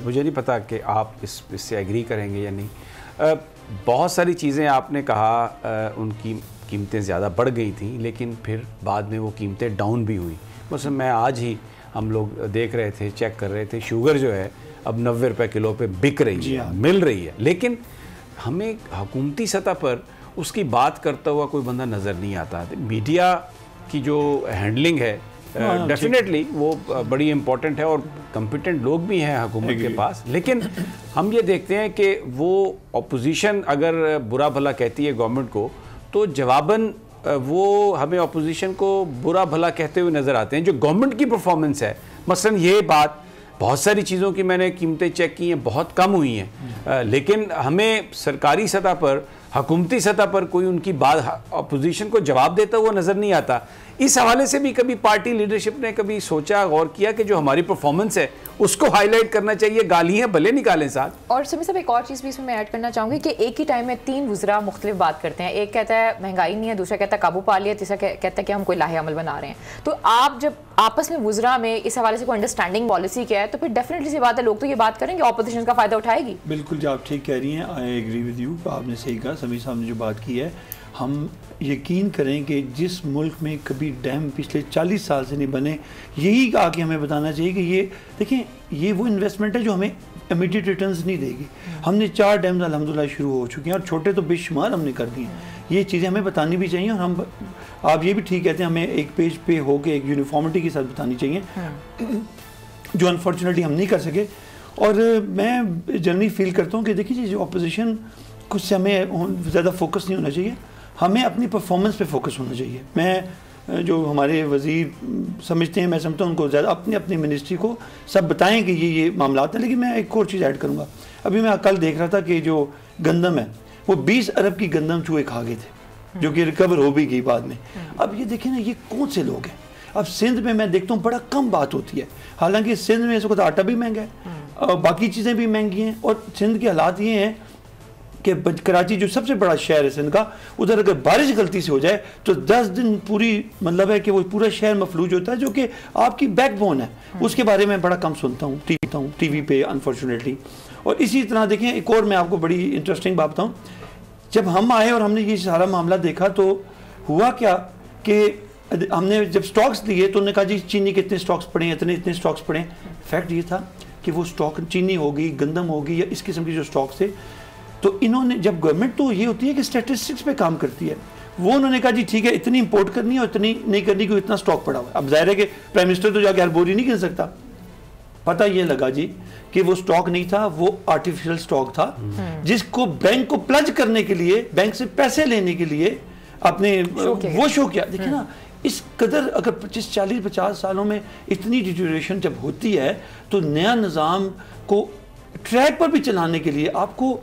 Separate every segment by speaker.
Speaker 1: مجھے نہیں پتا کہ آپ اس سے ایگری کریں گے یا نہیں. بہت ساری چیزیں آپ نے کہا ان کی قیمتیں زیادہ بڑھ گئی تھیں لیکن پھر بعد میں وہ قیمتیں ڈاؤن بھی ہوئیں. مثلا میں آج ہی ہم لوگ دیکھ رہے تھے, چیک کر رہے تھے, شوگر جو ہے اب 90 روپے کلو پہ بک رہی ہے, مل رہی ہے, لیکن ہمیں حکومتی سطح پر اس کی بات کرتا ہوا کوئی بندہ نظر نہیں آتا. میڈیا کی جو ہینڈلنگ ہے ڈیفینیٹلی وہ بڑی امپورٹنٹ ہے اور کمپیٹنٹ لوگ بھی ہیں حکومت کے پاس, لیکن ہم یہ دیکھتے ہیں کہ وہ اپوزیشن اگر برا بھلا کہتی ہے گورنمنٹ کو تو جواباً وہ ہمیں اپوزیشن کو برا بھلا کہتے ہوئے نظر آتے ہیں. جو گورنمنٹ کی پرفارمنس ہے, مثلا یہ بات, بہت ساری چیزوں کی میں نے قیمتیں چیک کی ہیں, بہت کم ہوئی ہیں, لیکن ہمیں سرکاری سطح پر, حکومتی سطح پر کوئی ان کی بات اپوزیشن کو جواب دیتا ہوا نظر نہیں آتا. اس حوالے سے بھی کبھی پارٹی لیڈرشپ نے کبھی سوچا, غور کیا کہ جو ہماری پرفارمنس ہے اس کو ہائی لائٹ کرنا چاہیے, گالیاں بھلے نکالیں ساتھ.
Speaker 2: اور سمی صاحب ایک اور چیز بھی اس میں ایڈ کرنا چاہوں گی کہ ایک ہی ٹائم میں 3 وزراء مختلف بات کرتے ہیں. ایک کہتا ہے مہنگائی نہیں ہے, دوسرا کہتا ہے قابو پا لیا, تیسرا کہتا ہے کہ ہم کوئی لاہے عمل بنا رہے ہیں. تو آپ جب آپس میں وزراء میں اس حوالے سے کوئی انڈرسٹینڈنگ پالیسی کیا ہے تو پھر ڈیفینیٹلی سی بات ہے, لوگ تو یہ بات کریں گے, اپوزیشن کا فائدہ اٹھائے گی.
Speaker 3: بالکل جو آپ ٹھیک کہہ رہی ہیں, آئی ایگری ود یو. آپ نے صحیح کہا, سمیع صاحب نے جو بات کی ہے, ہم یقین کریں کہ جس ملک میں کبھی ڈیم پچھلے 40 سال سے نہیں بنے, یہی آ کے ہمیں بتانا چاہیے کہ یہ دیکھیں یہ وہ انویسٹمنٹ ہے جو ہمیں امیڈیٹ ریٹرنز نہیں دے گی. ہم نے 4 ڈیمز الحمدللہ شروع ہو چکی ہیں اور چھوٹے تو بے شمار ہم نے کر دی ہیں. یہ چیزیں ہمیں بتانی بھی چاہیے, اور ہم آپ یہ بھی ٹھیک کہتے ہیں, ہمیں ایک پیج پہ ہو کے ایک یونیفارمٹی کے ساتھ بتانی چاہیے, جو انفارچونیٹلی ہم نہیں کر سکے. اور میں جنرلی فیل کرتا ہوں کہ دیکھیے جو اپوزیشن کچھ سے ہمیں زیادہ فوکس نہیں ہونا چاہیے, ہمیں اپنی پرفارمنس پہ فوکس ہونا چاہیے. میں جو ہمارے وزیر سمجھتے ہیں, میں سمجھتا ہوں ان کو زیادہ اپنی منسٹری کو سب بتائیں کہ یہ معاملات ہیں. لیکن میں ایک اور چیز ایڈ کروں گا. ابھی میں کل دیکھ رہا تھا کہ جو گندم ہے وہ 20 ارب کی گندم چوہے کھا گئے تھے, جو کہ ریکور ہو بھی گئی بعد میں. اب یہ دیکھیں نا, یہ کون سے لوگ ہیں. اب سندھ میں دیکھتا ہوں بڑا کم بات ہوتی ہے, حالانکہ سندھ میں اس وقت آٹا بھی مہنگا ہے اور باقی چیزیں بھی مہنگی ہیں. اور سندھ کے حالات یہ ہیں کہ کراچی جو سب سے بڑا شہر ہے سندھ کا, ادھر اگر بارش غلطی سے ہو جائے تو 10 دن پوری مطلب ہے کہ وہ پورا شہر مفلوج ہوتا ہے, جو کہ آپ کی بیک بون ہے. اس کے بارے میں بڑا کم سنتا ہوں ٹی وی پہ انفارچونیٹلی. اور اسی طرح دیکھیں ایک اور میں آپ کو بڑی انٹرسٹنگ بات بتاؤں. جب ہم آئے اور ہم نے یہ سارا معاملہ دیکھا تو ہوا کیا کہ ہم نے جب سٹاکس دیے تو انہوں نے کہا جی چینی کے اتنے سٹاکس پڑے ہیں, اتنے سٹاکس پڑے ہیں. فیکٹ یہ تھا کہ وہ سٹاک چینی ہوگی, گندم ہوگی, یا اس قسم کی جو سٹاکس تھے, تو انہوں نے جب گورنمنٹ تو یہ ہوتی ہے کہ اسٹیٹسٹکس پہ کام کرتی ہے, وہ انہوں نے کہا جی ٹھیک ہے اتنی امپورٹ کرنی ہے اور اتنی نہیں کرنی کہ اتنا سٹاک پڑا ہوا ہے. اب ظاہر ہے کہ پرائم منسٹر تو جا کے ہر بوری نہیں کر سکتا. پتہ یہ لگا جی کہ وہ سٹاک نہیں تھا, وہ آرٹیفیشل سٹاک تھا, جس کو بینک کو پلج کرنے کے لیے, بینک سے پیسے لینے کے لیے اپنے وہ شو کیا. دیکھیں نا, اس قدر اگر 40-50 سالوں میں اتنی ڈیٹیریشن جب ہوتی ہے تو نیا نظام کو ٹریک پر بھی چلانے کے لیے آپ کو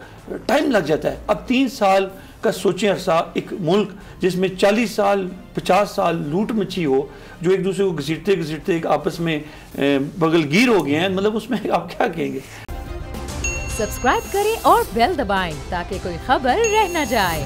Speaker 3: ٹائم لگ جاتا ہے. اب 3 سال کا سوچیں عرصہ, ایک ملک جس میں 40 سال 50 سال لوٹ مچی ہو, جو ایک دوسرے کو گھسیٹتے ایک آپس میں بغل گیر ہو گئے ہیں, مطلب اس میں آپ کیا کہیں گے.
Speaker 4: سبسکرائب کریں اور بیل دبائیں تاکہ کوئی خبر رہ نہ جائے.